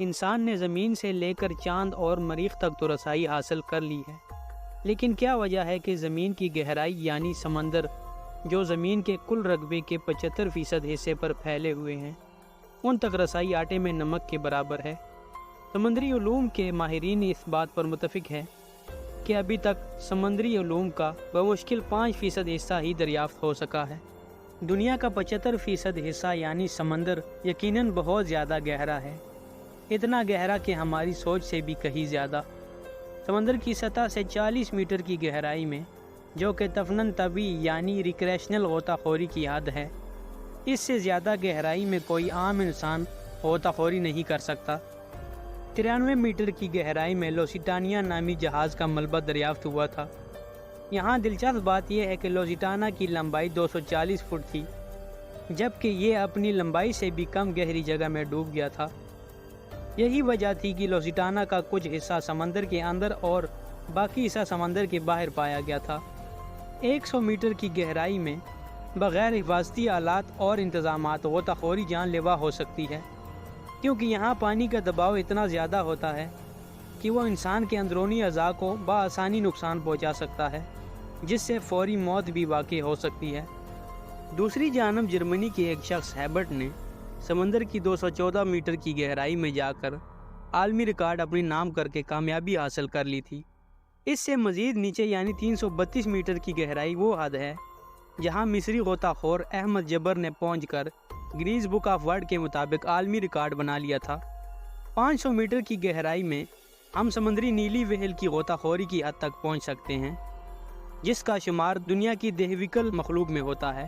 انسان نے زمین سے لے کر چاند اور مریخ تک تو رسائی حاصل کر لی ہے، لیکن کیا وجہ ہے کہ زمین کی گہرائی یعنی سمندر، جو زمین کے کل رقبے کے 75% حصے پر پھیلے ہوئے ہیں، ان تک رسائی آٹے میں نمک کے برابر ہے؟ سمندری علوم کے ماہرین اس بات پر متفق ہیں کہ ابھی تک سمندری علوم کا بمشکل 5% حصہ ہی دریافت ہو سکا ہے۔ دنیا کا 75% حصہ یعنی سمندر یقیناً بہت زیادہ گہرا ہے، اتنا گہرا کہ ہماری سوچ سے بھی کہیں زیادہ۔ سمندر کی سطح سے 40 میٹر کی گہرائی میں، جو کہ دفناً طبی یعنی ریکریشنل غوطہ خوری کی حد ہے، اس سے زیادہ گہرائی میں کوئی عام انسان غوطہ خوری نہیں کر سکتا۔ 93 میٹر کی گہرائی میں لوسیٹانیا نامی جہاز کا ملبہ دریافت ہوا تھا۔ یہاں دلچسپ بات یہ ہے کہ لوسیٹانا کی لمبائی 240 فٹ تھی، جبکہ یہ اپنی لمبائی سے بھی کم گہری جگہ میں ڈوب گیا تھا۔ یہی وجہ تھی کہ لوسیٹانا کا کچھ حصہ سمندر کے اندر اور باقی حصہ سمندر کے باہر پایا گیا تھا۔ 100 میٹر کی گہرائی میں بغیر حفاظتی آلات اور انتظامات غوطہ خوری جان لیوا ہو سکتی ہے، کیونکہ یہاں پانی کا دباؤ اتنا زیادہ ہوتا ہے کہ وہ انسان کے اندرونی اعضاء کو بآسانی نقصان پہنچا سکتا ہے، جس سے فوری موت بھی واقع ہو سکتی ہے۔ دوسری جانب جرمنی کے ایک شخص ہیبرٹ نے سمندر کی 214 میٹر کی گہرائی میں جا کر عالمی ریکارڈ اپنے نام کر کے کامیابی حاصل کر لی تھی۔ اس سے مزید نیچے یعنی 332 میٹر کی گہرائی وہ حد ہے جہاں مصری غوطہ خور احمد جبر نے پہنچ کر گنیز بک آف ورلڈ کے مطابق عالمی ریکارڈ بنا لیا تھا۔ 500 میٹر کی گہرائی میں ہم سمندری نیلی وہیل کی غوطہ خوری کی حد تک پہنچ سکتے ہیں، جس کا شمار دنیا کی دہویکل مخلوق میں ہوتا ہے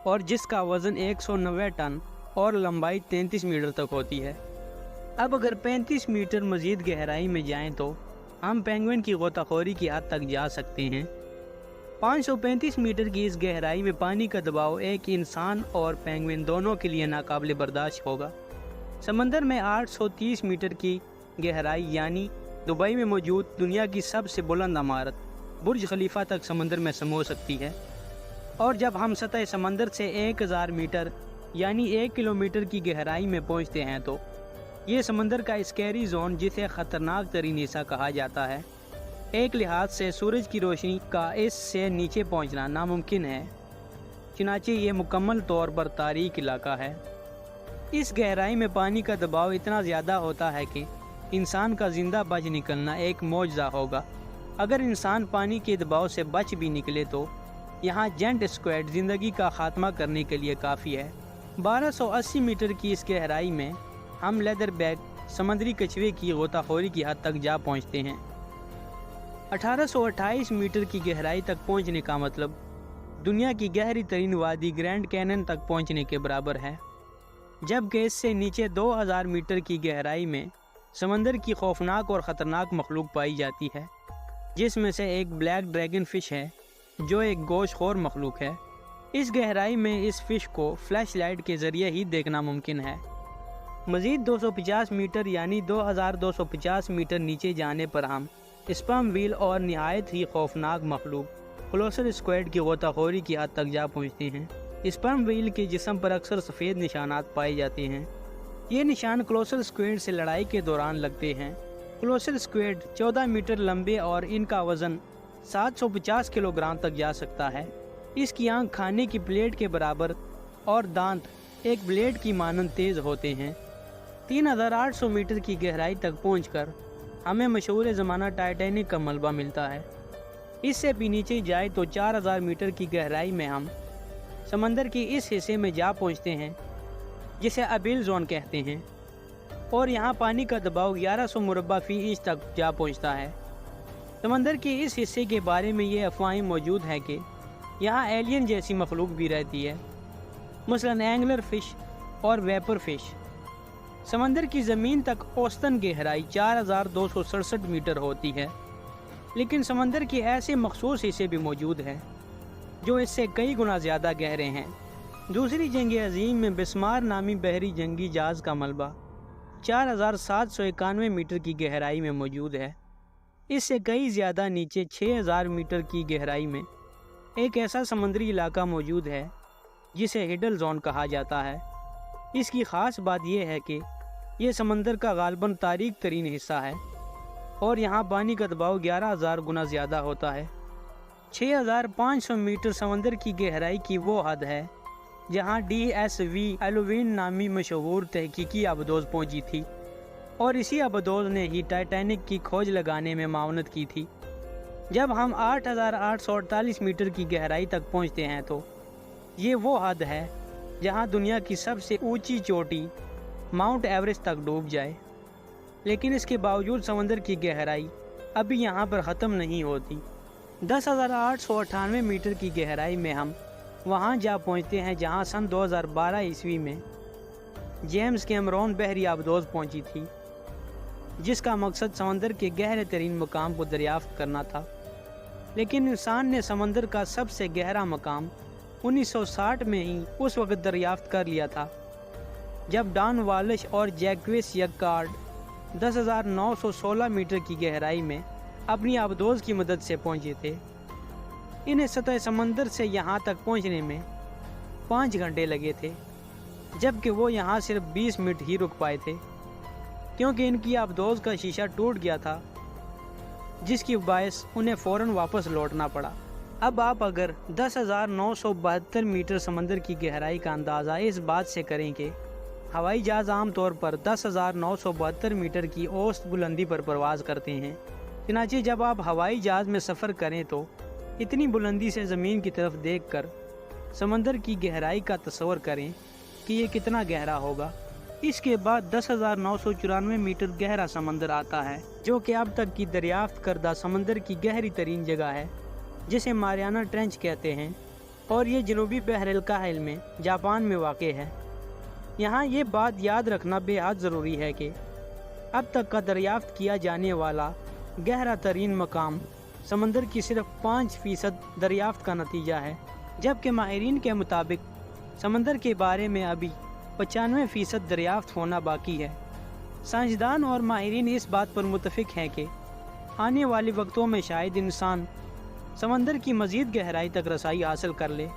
اور جس کا وزن 190 ٹن اور لمبائی 33 میٹر تک ہوتی ہے۔ اب اگر 35 میٹر مزید گہرائی میں جائیں تو ہم پینگوئن کی غوطہ خوری کی حد تک جا سکتے ہیں۔ 535 میٹر کی اس گہرائی میں پانی کا دباؤ ایک انسان اور پینگوئن دونوں کے لیے ناقابل برداشت ہوگا۔ سمندر میں 830 میٹر کی گہرائی یعنی دبئی میں موجود دنیا کی سب سے بلند عمارت برج خلیفہ تک سمندر میں سمو سکتی ہے، اور جب ہم سطح سمندر سے 1000 میٹر یعنی 1 کلومیٹر کی گہرائی میں پہنچتے ہیں تو یہ سمندر کا اسکیری زون، جسے خطرناک ترین حصہ کہا جاتا ہے، ایک لحاظ سے سورج کی روشنی کا اس سے نیچے پہنچنا ناممکن ہے، چنانچہ یہ مکمل طور پر تاریک علاقہ ہے۔ اس گہرائی میں پانی کا دباؤ اتنا زیادہ ہوتا ہے کہ انسان کا زندہ بچ نکلنا ایک معجزہ ہوگا۔ اگر انسان پانی کے دباؤ سے بچ بھی نکلے تو یہاں جینٹ اسکویڈ زندگی کا خاتمہ کرنے کے لیے کافی ہے۔ 1280 میٹر کی اس گہرائی میں ہم لیدر بیک سمندری کچھوے کی غوطہ خوری کی حد تک جا پہنچتے ہیں۔ 1828 میٹر کی گہرائی تک پہنچنے کا مطلب دنیا کی گہری ترین وادی گرینڈ کینن تک پہنچنے کے برابر ہے، جبکہ اس سے نیچے 2000 میٹر کی گہرائی میں سمندر کی خوفناک اور خطرناک مخلوق پائی جاتی ہے، جس میں سے ایک بلیک ڈریگن فش ہے جو ایک گوشت خور مخلوق ہے۔ اس گہرائی میں اس فش کو فلیش لائٹ کے ذریعے ہی دیکھنا ممکن ہے۔ مزید 250 میٹر یعنی 2250 میٹر نیچے جانے پر ہم اسپرم ویل اور نہایت ہی خوفناک مخلوق کلوسر اسکویڈ کی غوطہ خوری کی حد تک جا پہنچتے ہیں۔ اسپرم ویل کے جسم پر اکثر سفید نشانات پائے جاتے ہیں۔ یہ نشان کلوسر اسکویڈ سے لڑائی کے دوران لگتے ہیں۔ کلوسر اسکویڈ 14 میٹر لمبے اور ان کا وزن 750 کلو گرام تک جا سکتا ہے۔ اس کی آنکھ کھانے کی پلیٹ کے برابر اور دانت ایک بلیڈ کی مانند تیز ہوتے ہیں۔ 3800 میٹر کی گہرائی تک پہنچ کر ہمیں مشہور زمانہ ٹائٹینک کا ملبہ ملتا ہے۔ اس سے بھی نیچے جائے تو 4000 میٹر کی گہرائی میں ہم سمندر کے اس حصے میں جا پہنچتے ہیں جسے ابیل زون کہتے ہیں، اور یہاں پانی کا دباؤ 1100 مربع فی انچ تک جا پہنچتا ہے۔ سمندر کے اس حصے کے بارے میں یہ افواہیں موجود ہیں کہ یہاں ایلین جیسی مخلوق بھی رہتی ہے، مثلاً اینگلر فش اور ویپر فش۔ سمندر کی زمین تک اوسطاً گہرائی 4267 میٹر ہوتی ہے، لیکن سمندر کے ایسے مخصوص حصے بھی موجود ہیں جو اس سے کئی گنا زیادہ گہرے ہیں۔ دوسری جنگ عظیم میں بسمار نامی بحری جنگی جہاز کا ملبہ 4791 میٹر کی گہرائی میں موجود ہے۔ اس سے کئی زیادہ نیچے 6000 میٹر کی گہرائی میں ایک ایسا سمندری علاقہ موجود ہے جسے ہڈل زون کہا جاتا ہے۔ اس کی خاص بات یہ ہے کہ یہ سمندر کا غالباً تاریک ترین حصہ ہے اور یہاں پانی کا دباؤ 11,000 گنا زیادہ ہوتا ہے۔ 6,500 میٹر سمندر کی گہرائی کی وہ حد ہے جہاں DSV ایلوین نامی مشہور تحقیقی آبدوز پہنچی تھی، اور اسی آبدوز نے ہی ٹائٹینک کی کھوج لگانے میں معاونت کی تھی۔ جب ہم 8,848 میٹر کی گہرائی تک پہنچتے ہیں تو یہ وہ حد ہے جہاں دنیا کی سب سے اونچی چوٹی ماؤنٹ ایوریسٹ تک ڈوب جائے، لیکن اس کے باوجود سمندر کی گہرائی ابھی یہاں پر ختم نہیں ہوتی۔ 10,898 میٹر کی گہرائی میں ہم وہاں جا پہنچتے ہیں جہاں سن 2012 عیسوی میں جیمز کیمرون بحری آبدوز پہنچی تھی، جس کا مقصد سمندر کے گہرے ترین مقام کو دریافت کرنا تھا، لیکن انسان نے سمندر کا سب سے گہرا مقام 1960 میں ہی اس وقت دریافت کر لیا تھا جب ڈان والش اور جیکویس یکارڈ 10,916 میٹر کی گہرائی میں اپنی آبدوز کی مدد سے پہنچے تھے۔ انہیں سطح سمندر سے یہاں تک پہنچنے میں 5 گھنٹے لگے تھے، جبکہ وہ یہاں صرف 20 منٹ ہی رک پائے تھے کیونکہ ان کی آبدوز کا شیشہ ٹوٹ گیا تھا، جس کی باعث انہیں فوراً واپس لوٹنا پڑا۔ اب آپ اگر 10,972 میٹر سمندر کی گہرائی کا اندازہ اس بات سے کریں کہ ہوائی جہاز عام طور پر 10,972 میٹر کی اوسط بلندی پر پرواز کرتے ہیں، چنانچہ جب آپ ہوائی جہاز میں سفر کریں تو اتنی بلندی سے زمین کی طرف دیکھ کر سمندر کی گہرائی کا تصور کریں کہ یہ کتنا گہرا ہوگا۔ اس کے بعد 10,994 میٹر گہرا سمندر آتا ہے، جو کہ اب تک کی دریافت کردہ سمندر کی گہری ترین جگہ ہے، جسے ماریانا ٹرینچ کہتے ہیں، اور یہ جنوبی بحر الکاہل میں جاپان میں واقع ہے۔ یہاں یہ بات یاد رکھنا بے حد ضروری ہے کہ اب تک کا دریافت کیا جانے والا گہرا ترین مقام سمندر کی صرف 5% دریافت کا نتیجہ ہے، جبکہ ماہرین کے مطابق سمندر کے بارے میں ابھی 95% دریافت ہونا باقی ہے۔ سائنسدان اور ماہرین اس بات پر متفق ہیں کہ آنے والے وقتوں میں شاید انسان سمندر کی مزید گہرائی تک رسائی حاصل کر لے،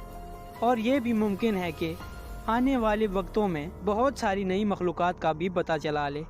اور یہ بھی ممکن ہے کہ آنے والے وقتوں میں بہت ساری نئی مخلوقات کا بھی پتہ چلا لے۔